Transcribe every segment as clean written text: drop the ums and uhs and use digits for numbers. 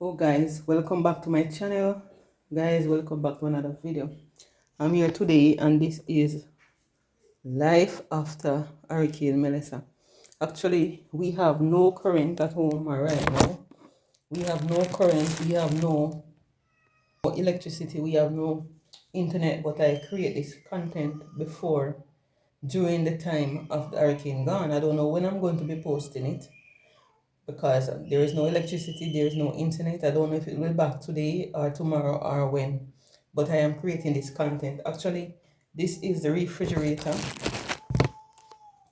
Oh guys, welcome back to my channel. Guys, welcome back to another video. I'm here today and this is life after Hurricane Melissa. Actually, we have no current at home right now. We have no current, we have no electricity, we have no internet, but I create this content before during the time of the hurricane gone. I don't know when I'm going to be posting it, because there is no electricity, there is no internet. I don't know if it will be back today or tomorrow or when, but I am creating this content. Actually, this is the refrigerator.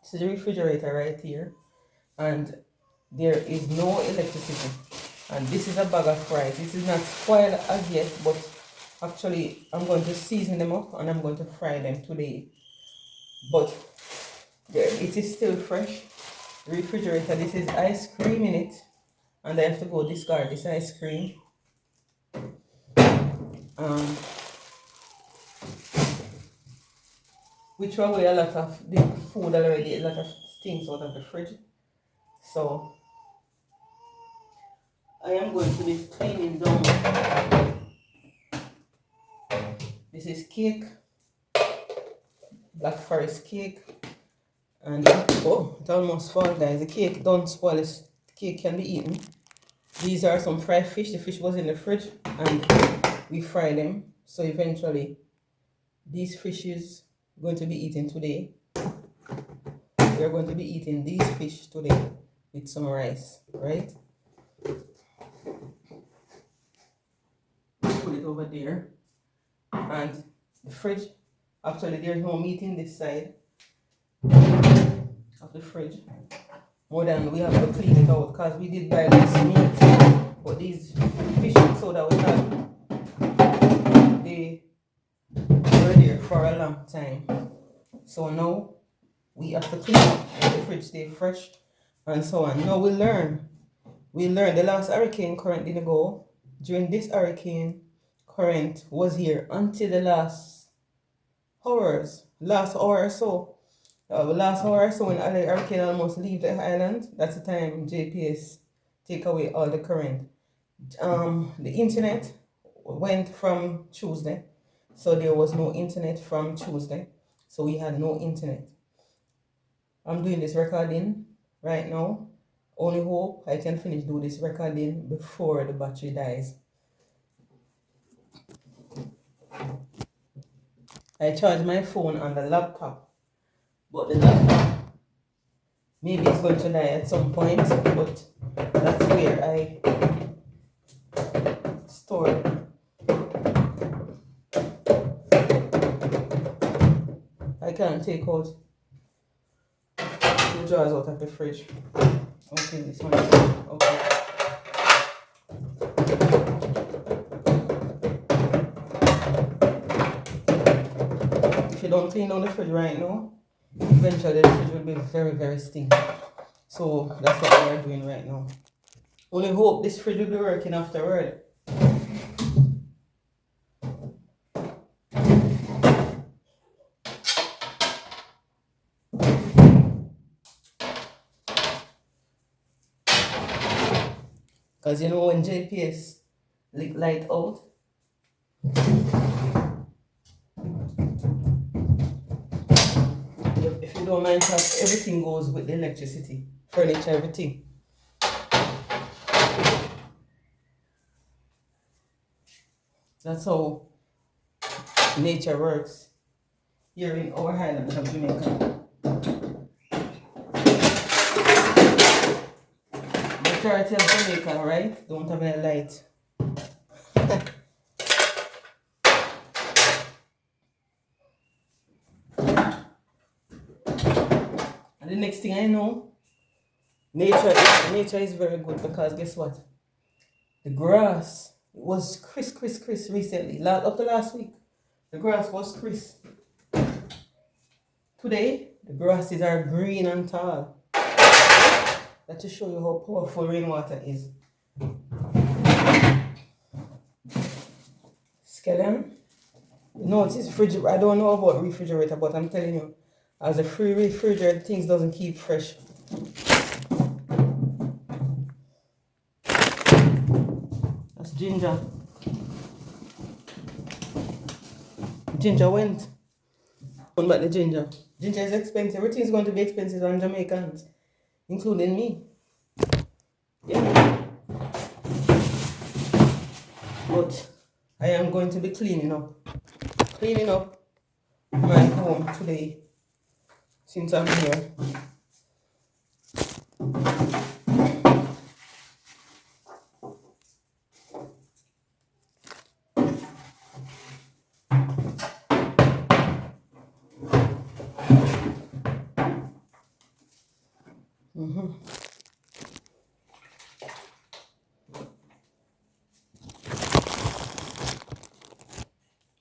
This is the refrigerator right here, and there is no electricity. And this is a bag of fries. This is not spoiled as yet, but actually I'm going to season them up and I'm going to fry them today. But it is still fresh. Refrigerator. This is ice cream in it, and I have to go discard this ice cream. We throw away a lot of the food already, a lot of things out of the fridge. So I am going to be cleaning down. This is cake, Black Forest cake, and oh, it almost fall, guys. The cake don't spoil. The cake can be eaten. These are some fried fish. The fish was in the fridge and we fried them. So eventually these fishes are going to be eaten today. We are going to be eating these fish today with some rice, right? Put it over there. And the fridge, actually there's no meat in this side of the fridge. More than we have to clean it out because we did buy less meat. But these fish and soda we had, they were there for a long time. So now we have to clean it and the fridge stay fresh and so on. Now we learn. The last hurricane current didn't go. During this hurricane, current was here until the last hour or so. Last hour or so when the hurricane almost leave the island, that's the time JPS take away all the current. The internet went from Tuesday, so there was no internet from Tuesday, so we had no internet. I'm doing this recording right now. Only hope I can finish do this recording before the battery dies. I charge my phone on the laptop, but the laptop maybe it's going to die at some point, but that's where I store it. I can't take out the jars out of the fridge. Okay, this one. Okay. If you don't clean down the fridge right now, eventually the fridge will be very, very stinky. So that's what we are doing right now. Only hope this fridge will be working afterward. Because you know when JPS light out, if you don't mind, everything goes with the electricity, furniture, everything. That's how nature works here in our island of Jamaica. Majority of Jamaica, right, don't have any light. And the next thing I know, nature is very good, because guess what? The grass was crisp recently. Up to last week, the grass was crisp. Today, the grasses are green and tall. That to show you how powerful rainwater is. Skeleton. No, it is fridge. I don't know about refrigerator, but I'm telling you, as a free refrigerator, things doesn't keep fresh. ginger. Ginger went. What about the ginger? Ginger is expensive. Everything is going to be expensive on Jamaicans, including me. Yeah. But I am going to be cleaning up my home today since I'm here.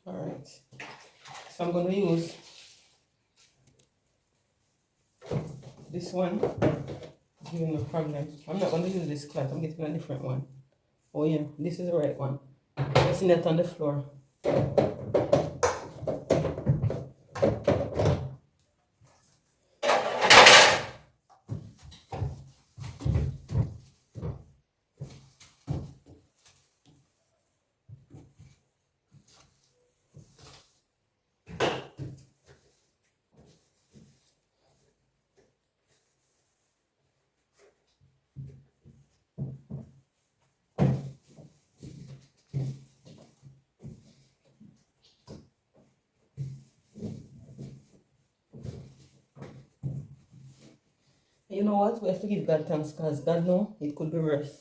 All right. So I'm going to use this one. Giving no problem. I'm not going to use this cloth. I'm getting a different one. Oh yeah, this is the right one. Pressing it on the floor. You know what? We have to give God thanks because God knows it could be worse.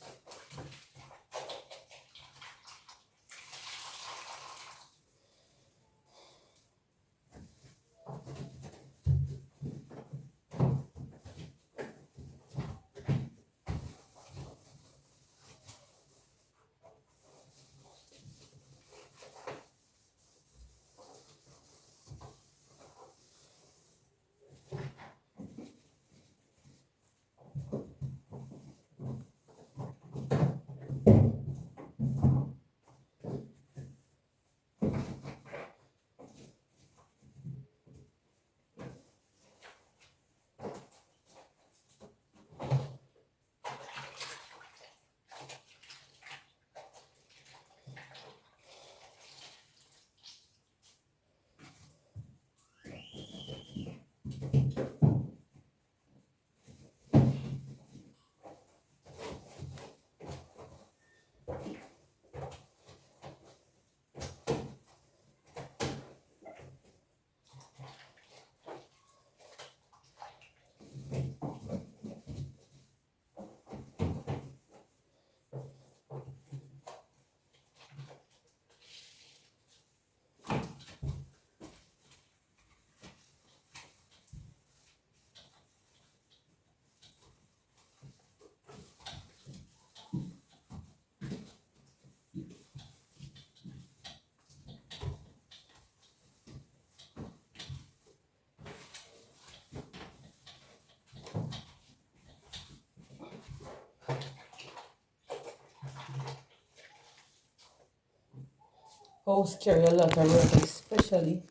House carry a lot of work, especially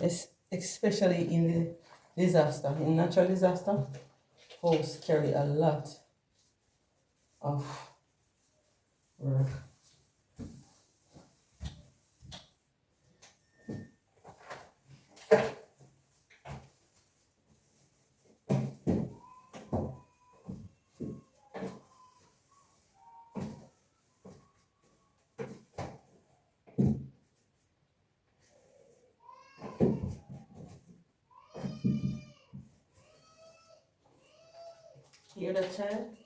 in the disaster, in natural disaster. House carry a lot of work. Hear that, child?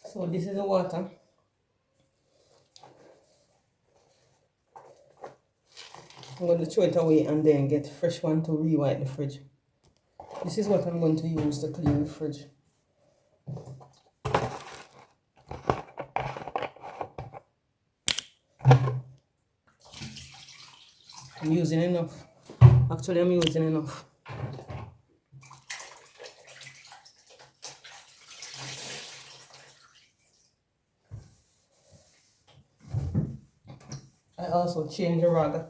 So this is the water. I'm going to throw it away and then get fresh one to re-white the fridge. This is what I'm going to use to clean the fridge. I'm using enough. Actually, I'm using enough. I also change the rag.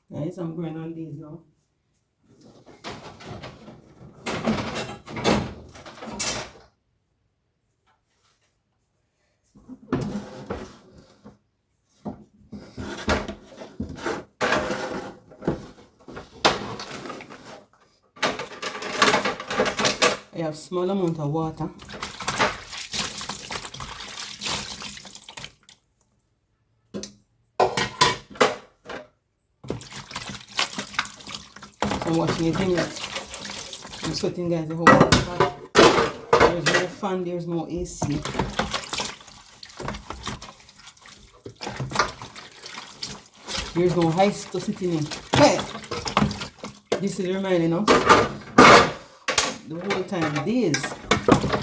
Guys, I'm going on these now. I have small amount of water. So I'm washing it in yet. I'm sweating, guys. I hope there's no fan, there's no AC. There's no ice to sit in. Hey! This is reminding us the whole time days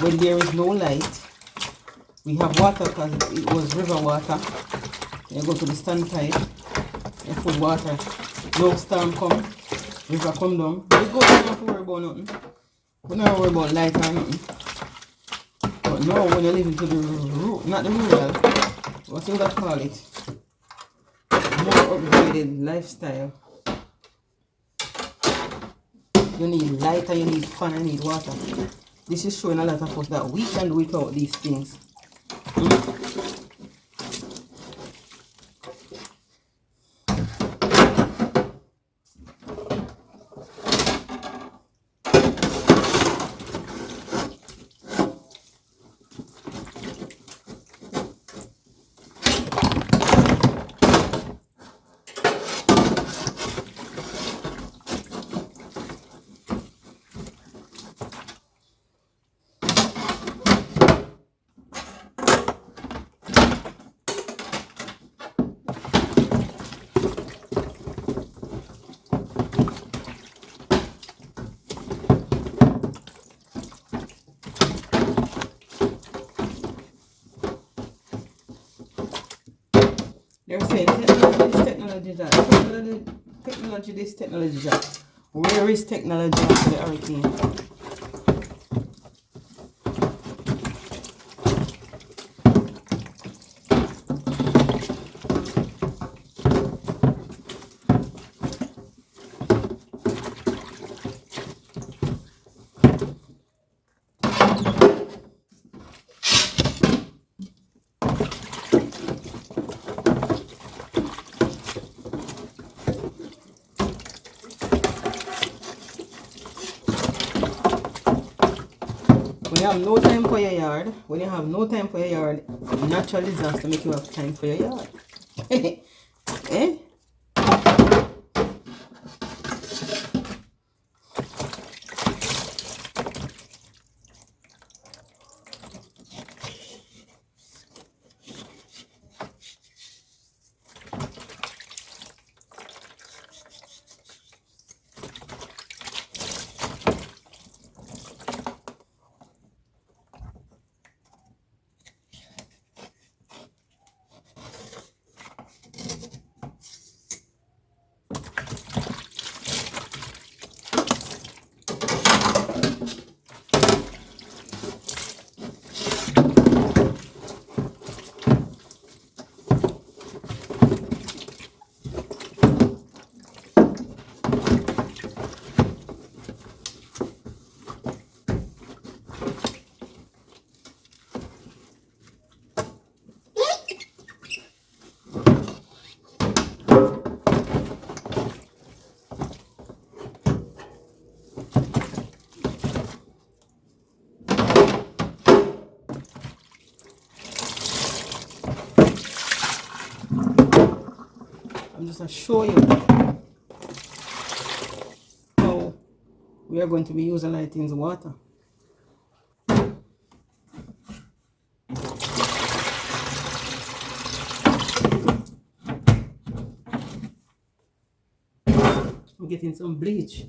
when there is no light. We have water because it was river water. You go to the standpipe, you full water. No storm come, river come down. We go, we don't have to worry about nothing. We don't worry about light or nothing. But now when you live into the rural, not the rural, what you would call it? More upgraded lifestyle. You need light and you need fan and you need water. This is showing a lot of us that we can do without these things. They're saying technology that. Where is technology after the hurricane? When you have no time for your yard, natural disaster make you have time for your yard. Eh? just show you how we are going to be using lightings water. I'm getting some bleach.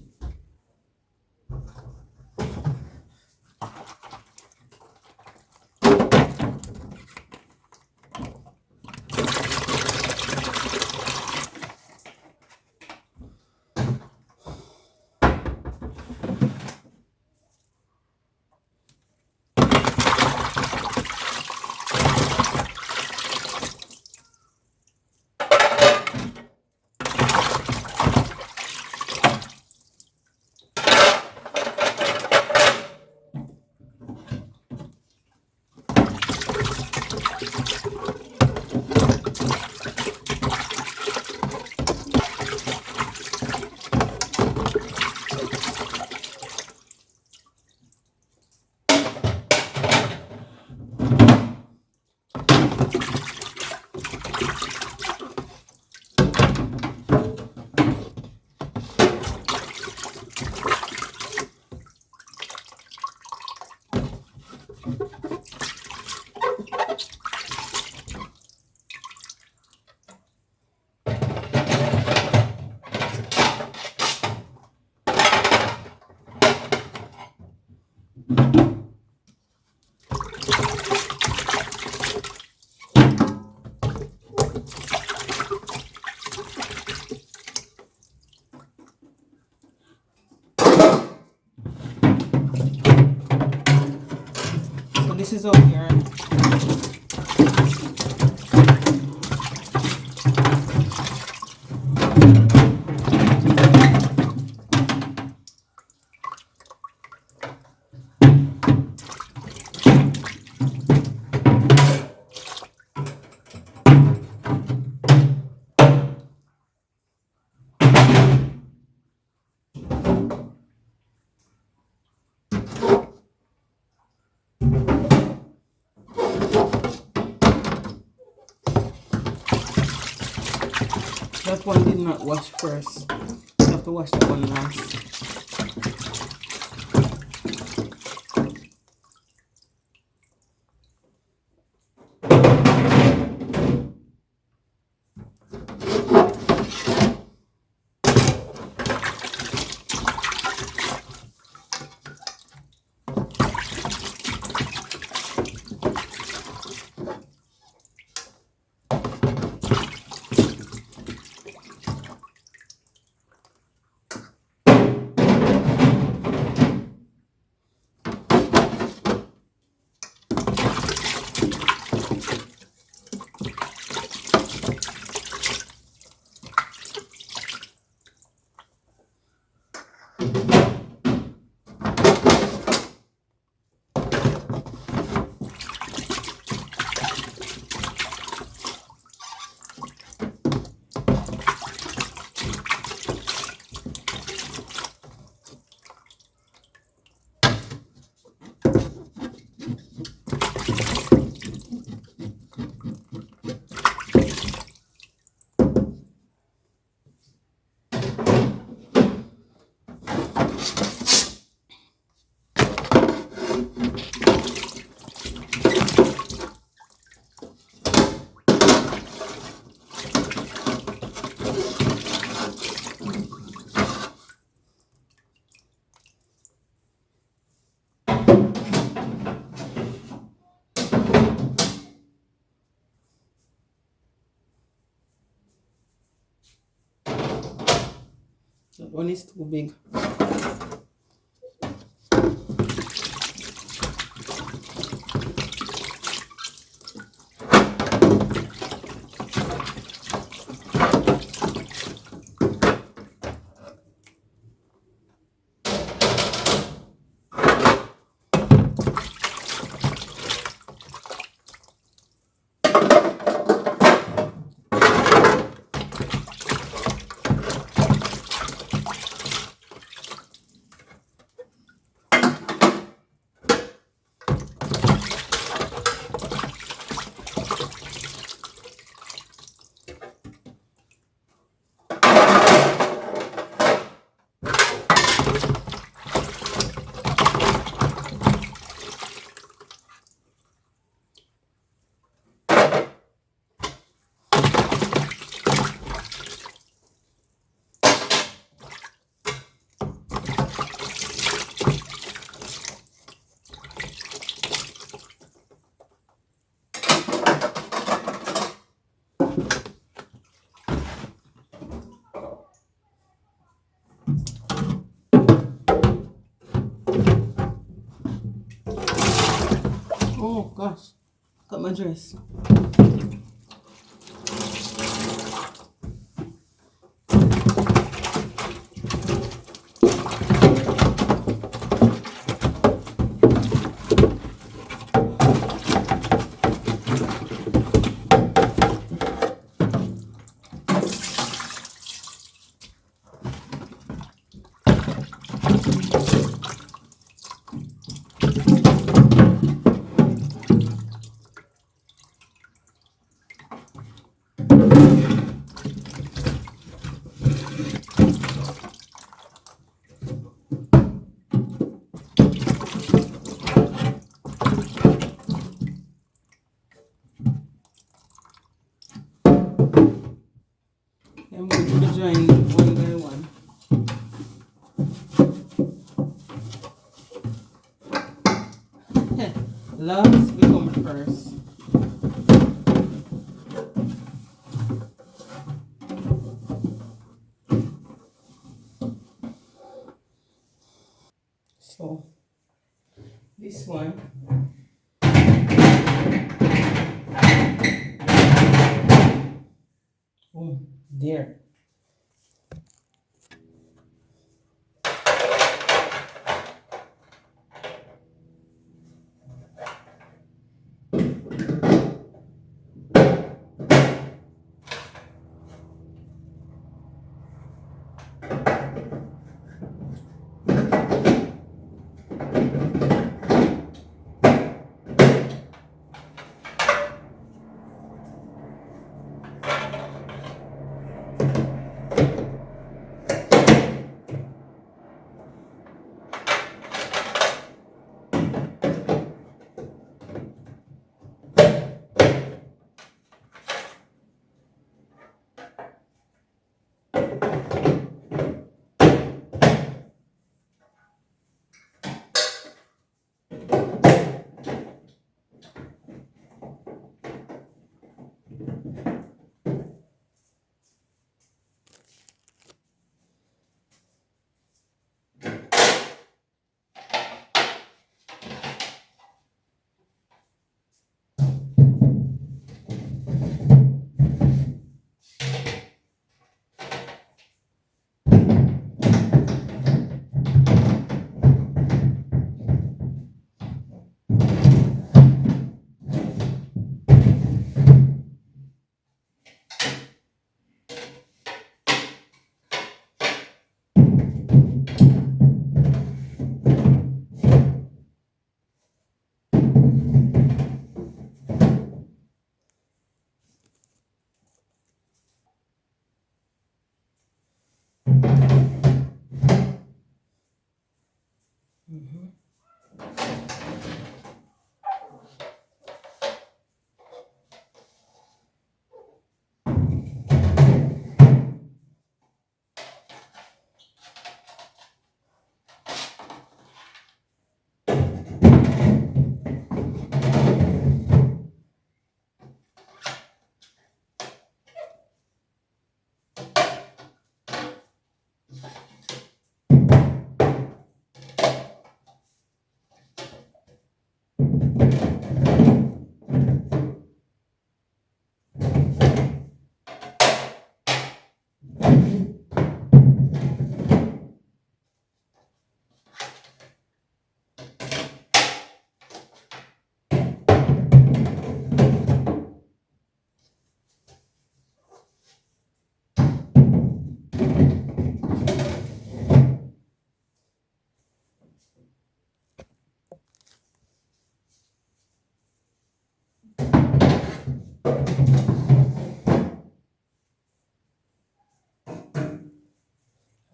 So this is how we are. That one did not wash first. You have to wash that one last. That one is too big. Oh gosh, got my dress. I'm going to be joining one by one. Last become first. So this one. Oh, there.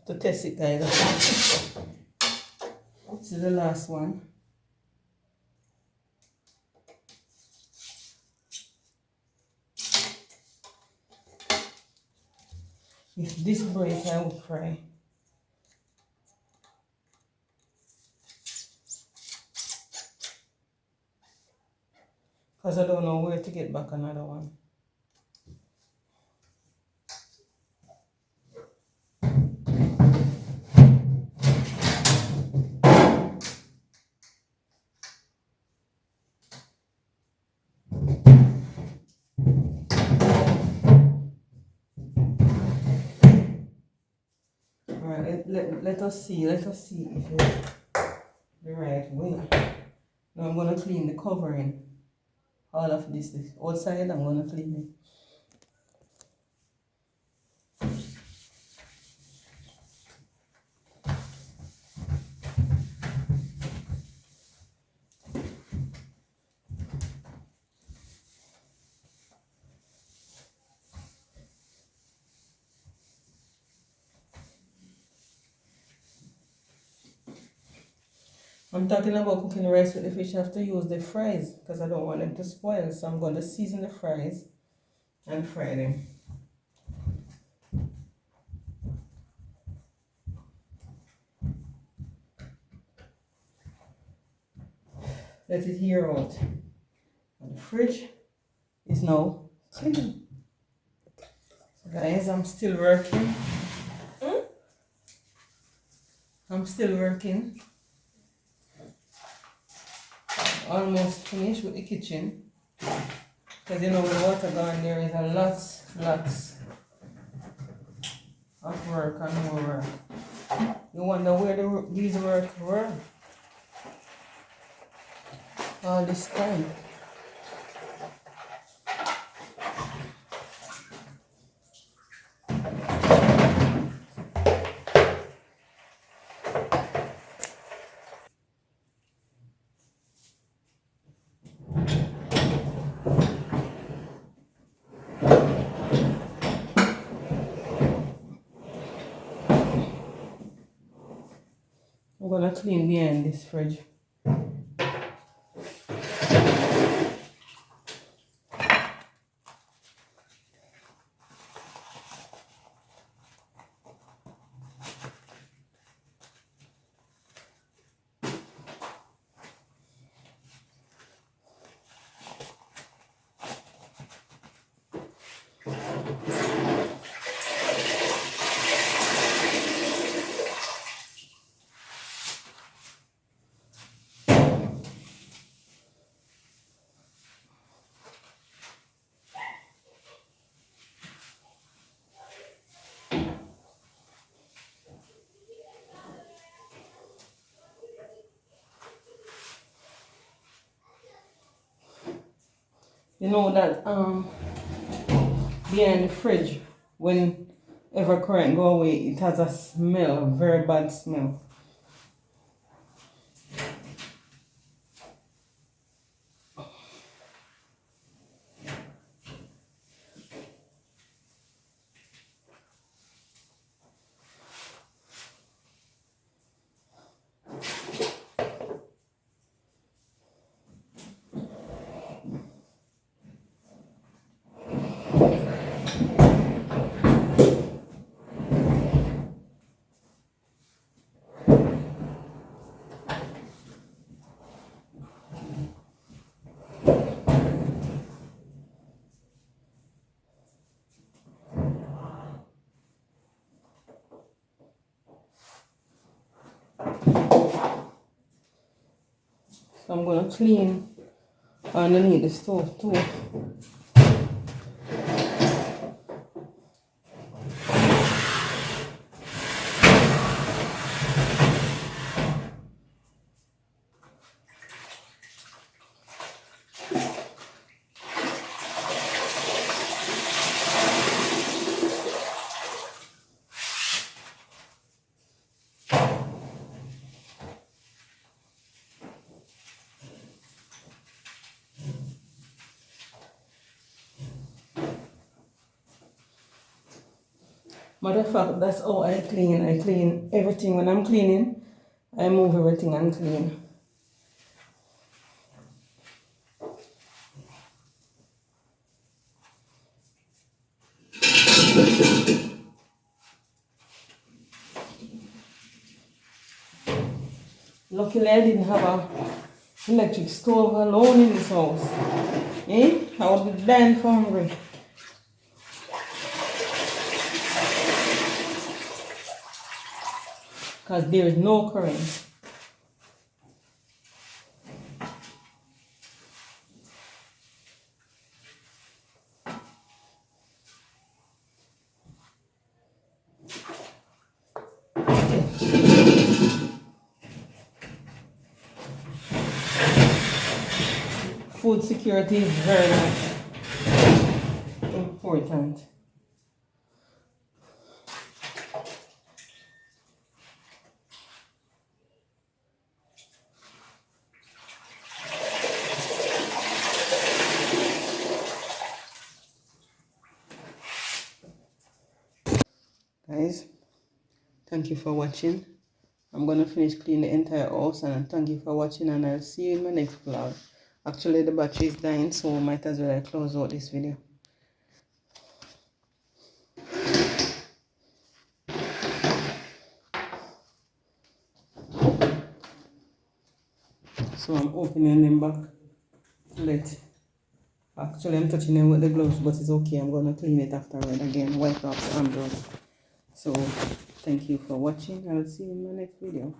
To test it, guys. This is the last one. If this break, I will cry. Because I don't know where to get back another one. let us see if it's the right way. Now I'm gonna clean the covering. All of this outside I'm gonna clean it. I'm talking about cooking rice with the fish. I have to use the fries because I don't want them to spoil. So I'm going to season the fries and fry them. Let it heat out. And the fridge is now clean. So guys, I'm still working. I'm still working. Almost finished with the kitchen. Because you know with the water gone there is a lots of work and more work. You wonder where these work were all this time. I'm gonna clean behind this fridge. You know that behind the fridge, whenever current go away, it has a smell, a very bad smell. So I'm gonna clean underneath the stove too. Matter of fact, that's how I clean. I clean everything. When I'm cleaning, I move everything and clean. Luckily I didn't have a electric stove alone in this house. I would be dying for hungry. Because there is no current. food security is very much important. Guys, thank you for watching. I'm gonna finish cleaning the entire house, and thank you for watching, and I'll see you in my next vlog. Actually the battery is dying, so might as well I close out this video. So I'm opening them back. Actually I'm touching them with the gloves, but it's okay. I'm gonna clean it afterward again, wipe off the handles. So thank you for watching. I'll see you in my next video.